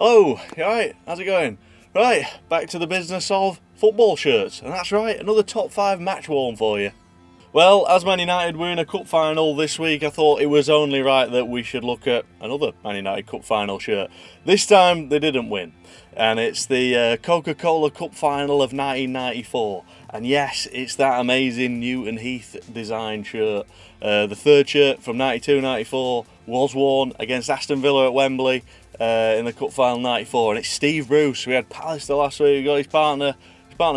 Hello, you alright? How's it going? Right, back to the business of football shirts, and that's right, another top 5 match worn for you. Well, as Man United were in a cup final this week, I thought it was only right that we should look at another Man United cup final shirt. This time they didn't win, and it's the Coca-Cola Cup final of 1994. And yes, it's that amazing Newton Heath design shirt. The third shirt from 92-94 was worn against Aston Villa at Wembley in the cup final 94, and it's Steve Bruce. We had Pallister last week. We got his partner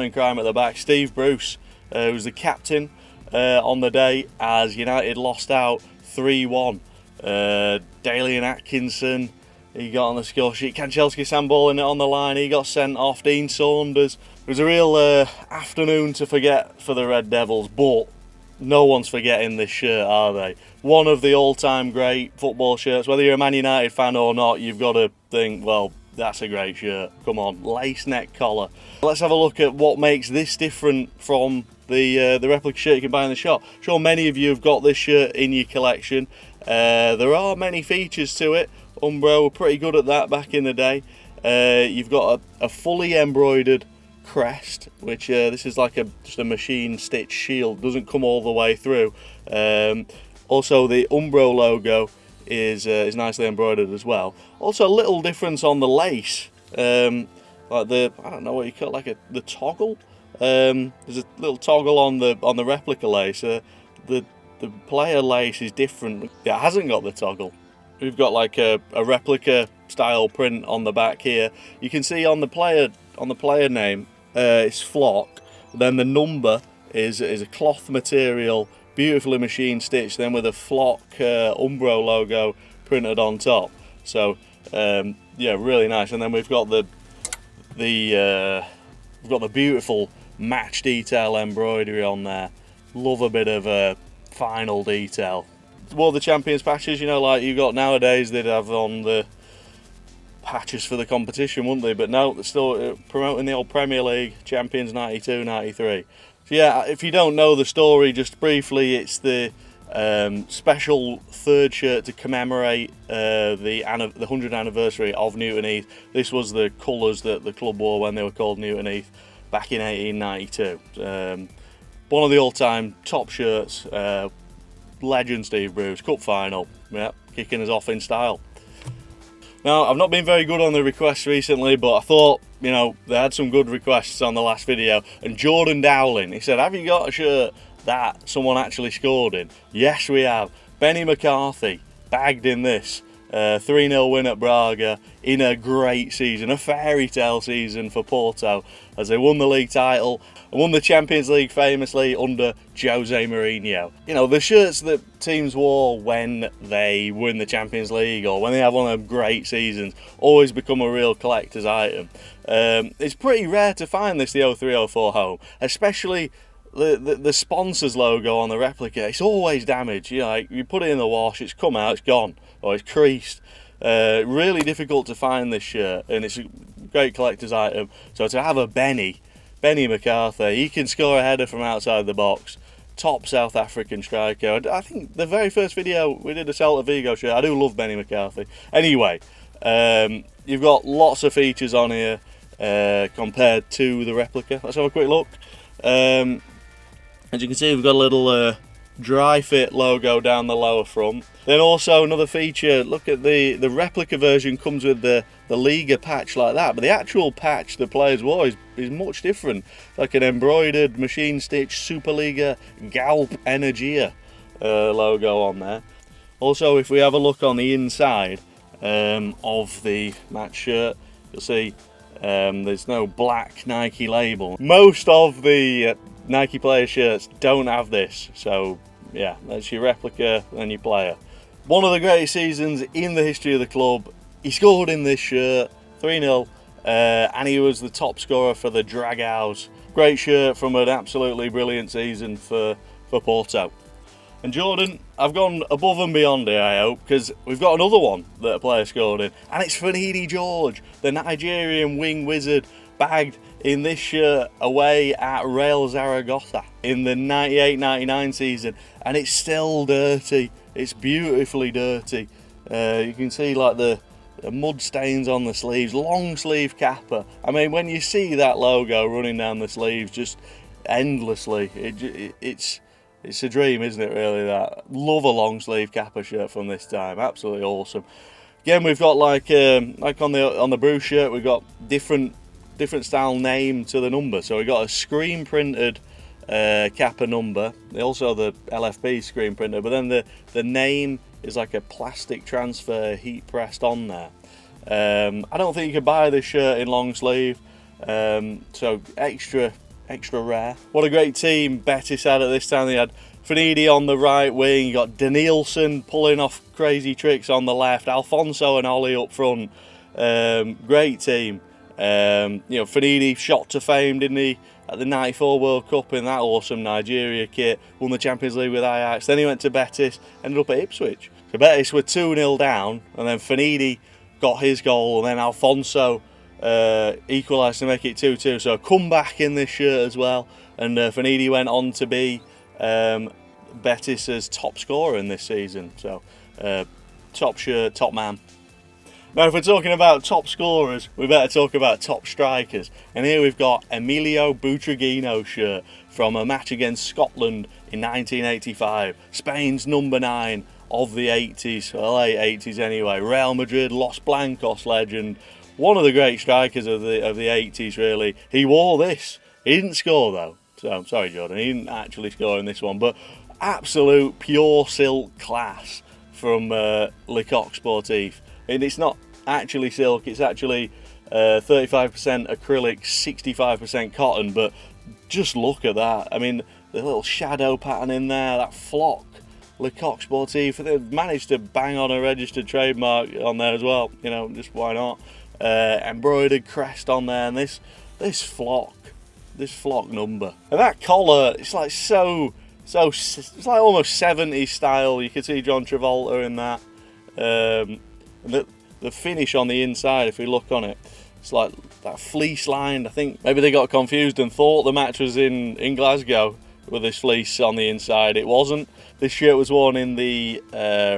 in crime at the back, Steve Bruce, who was the captain on the day as United lost out 3-1. Daly and Atkinson, he got on the score sheet. Kanchelski sandballing it on the line, he got sent off. Dean Saunders. It was a real afternoon to forget for the Red Devils, but no one's forgetting this shirt, are they? One of the all-time great football shirts. Whether you're a Man United fan or not, you've got to think, well, that's a great shirt. Come on, lace neck collar. Let's have a look at what makes this different from the replica shirt you can buy in the shop. I'm sure many of you have got this shirt in your collection. There are many features to it. Umbro were pretty good at that back in the day. You've got a fully embroidered crest, which this is like just a machine stitch shield, doesn't come all the way through. Also the Umbro logo is nicely embroidered as well. Also a little difference on the lace, like the, I don't know what you call it, like the toggle. There's a little toggle on the replica lace. The player lace is different. It hasn't got the toggle. We've got like a replica style print on the back here. You can see on the player name, it's Flock. Then the number is a cloth material, beautifully machine stitched, then with a Flock Umbro logo printed on top. So yeah, really nice. And then we've got the beautiful match detail embroidery on there. Love a bit of final detail. More the Champions patches, you know, like you've got nowadays, they'd have on the patches for the competition, wouldn't they? But no, they're still promoting the old Premier League Champions 92-93. So yeah, if you don't know the story, just briefly, it's the special third shirt to commemorate the 100th anniversary of Newton Heath. This was the colours that the club wore when they were called Newton Heath back in 1892. One of the all-time top shirts. Legend Steve Bruce, cup final, yeah, kicking us off in style. Now, I've not been very good on the requests recently, but I thought, you know, they had some good requests on the last video. And Jordan Dowling, he said, have you got a shirt that someone actually scored in? Yes, we have. Benny McCarthy bagged in this 3-0 win at Braga in a great season, a fairy tale season for Porto, as they won the league title and won the Champions League famously under Jose Mourinho. You know, the shirts that teams wore when they win the Champions League or when they have one of them great seasons always become a real collector's item. It's pretty rare to find this, the 03-04 home, especially the sponsor's logo on the replica. It's always damaged. You know, like you put it in the wash, it's come out, it's gone, or it's creased. Really difficult to find this shirt, and it's a great collector's item. So to have a Benny McCarthy, he can score a header from outside the box. Top South African striker. I think the very first video we did a Celta Vigo shirt. I do love Benny McCarthy. Anyway, you've got lots of features on here compared to the replica. Let's have a quick look. As you can see, we've got a little dry fit logo down the lower front. Then also another feature, look at the replica version comes with the Liga patch like that, but the actual patch the players wore is much different. It's like an embroidered machine stitch Superliga Galp Energia logo on there. Also, if we have a look on the inside of the match shirt, you'll see there's no black Nike label. Most of the Nike player shirts don't have this, so yeah, that's your replica and your player. One of the greatest seasons in the history of the club. He scored in this shirt, 3-0, and he was the top scorer for the Dragons. Great shirt from an absolutely brilliant season for Porto. And Jordan, I've gone above and beyond here, I hope, because we've got another one that a player scored in, and it's Finidi George, the Nigerian wing wizard, bagged in this shirt away at Real Zaragoza in the 98-99 season, and it's still dirty. It's beautifully dirty. You can see like the the mud stains on the sleeves, long sleeve Kappa. I mean, when you see that logo running down the sleeves just endlessly, it's a dream, isn't it, really, that? Love a long sleeve Kappa shirt from this time, absolutely awesome. Again, we've got like on the Bruce shirt, we've got different style name to the number. So we've got a screen printed Kappa number, also the LFP screen printer, but then the name is like a plastic transfer heat pressed on there. I don't think you could buy this shirt in long sleeve, so extra rare. What a great team Betis had at this time. They had Finidi on the right wing, you got Danielson pulling off crazy tricks on the left, Alfonso and Ollie up front. Great team. Finidi shot to fame, didn't he, at the '94 World Cup in that awesome Nigeria kit, won the Champions League with Ajax, then he went to Betis, ended up at Ipswich. So Betis were 2-0 down, and then Finidi got his goal, and then Alfonso equalised to make it 2-2. So a comeback in this shirt as well, and Finidi went on to be Betis' top scorer in this season. So top shirt, top man. Now, if we're talking about top scorers, we better talk about top strikers. And here we've got Emilio Butragueño shirt from a match against Scotland in 1985. Spain's number 9 of the 80s, or late 80s anyway. Real Madrid, Los Blancos legend. One of the great strikers of the 80s, really. He wore this. He didn't score, though. So, I'm sorry, Jordan. He didn't actually score in this one. But absolute pure silk class from Le Coq Sportif. And it's not actually silk, it's actually 35% acrylic, 65% cotton, but just look at that. I mean, the little shadow pattern in there, that flock, Le Coq Sportif, they've managed to bang on a registered trademark on there as well, just why not. Embroidered crest on there, and this flock number. And that collar, it's like it's like almost 70s style. You can see John Travolta in that. The finish on the inside, if we look on it, it's like that fleece lined. I think maybe they got confused and thought the match was in Glasgow with this fleece on the inside. It wasn't. This shirt was worn in the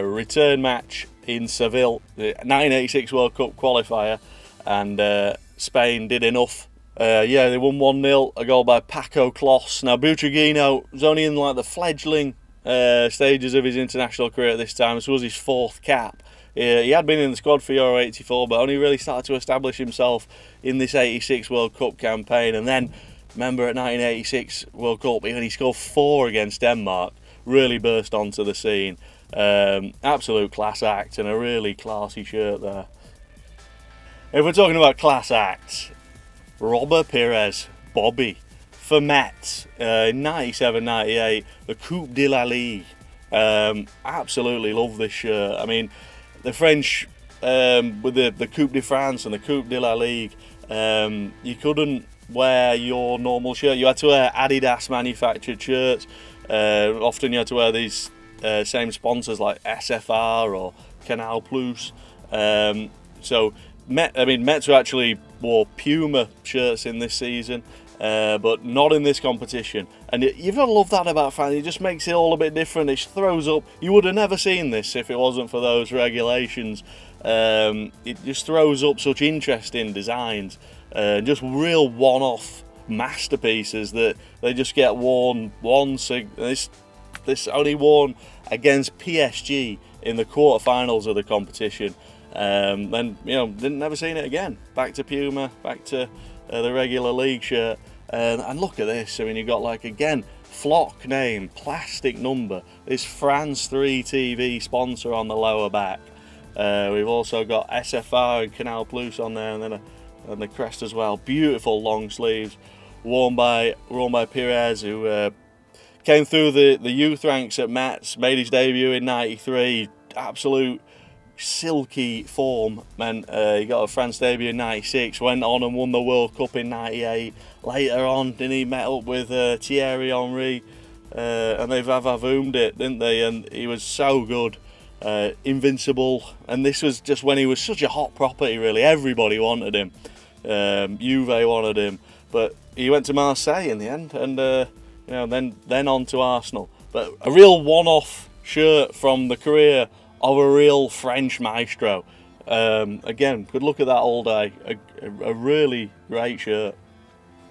return match in Seville, the 1986 World Cup qualifier, and Spain did enough. They won 1-0, a goal by Paco Clos. Now, Butragueño was only in like the fledgling stages of his international career at this time. This was his 4th cap. He had been in the squad for Euro 84, but only really started to establish himself in this 86 World Cup campaign. And then, remember, at 1986 World Cup, he scored 4 against Denmark, really burst onto the scene. Absolute class act, and a really classy shirt there. If we're talking about class acts, Robert Pires, Bobby, for Metz, in 97-98, the Coupe de la Ligue. Absolutely love this shirt. I mean, the French, with the Coupe de France and the Coupe de la Ligue, you couldn't wear your normal shirt. You had to wear Adidas manufactured shirts. Often you had to wear these same sponsors like SFR or Canal Plus. Metz actually wore Puma shirts in this season, but not in this competition. And you've got to love that about France. It just makes it all a bit different. It throws up. You would have never seen this if it wasn't for those regulations. It just throws up such interesting designs, just real one-off masterpieces that they just get worn once. This only worn against PSG in the quarterfinals of the competition. Then never seen it again. Back to Puma, back to the regular league shirt. And look at this. I mean, you've got flock name, plastic number. This France 3 TV sponsor on the lower back. We've also got SFR and Canal Plus on there, and then the crest as well. Beautiful long sleeves, worn by Pires, who came through the youth ranks at Metz, made his debut in '93. Absolute silky form, man. He got a France debut in '96, went on and won the World Cup in '98. Later on, then he met up with Thierry Henry, and they vavavoomed it, didn't they? And he was so good, invincible. And this was just when he was such a hot property, really. Everybody wanted him. Juve wanted him, but he went to Marseille in the end, and then on to Arsenal. But a real one-off shirt from the career of a real French maestro. Again, could look at that all day. A really great shirt.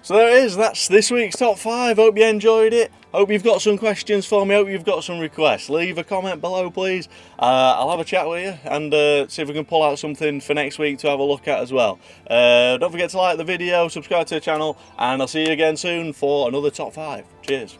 So there it is, that's this week's top 5. Hope you enjoyed it. Hope you've got some questions for me, hope you've got some requests. Leave a comment below, please. I'll have a chat with you and see if we can pull out something for next week to have a look at as well. Don't forget to like the video, subscribe to the channel, and I'll see you again soon for another top 5. Cheers.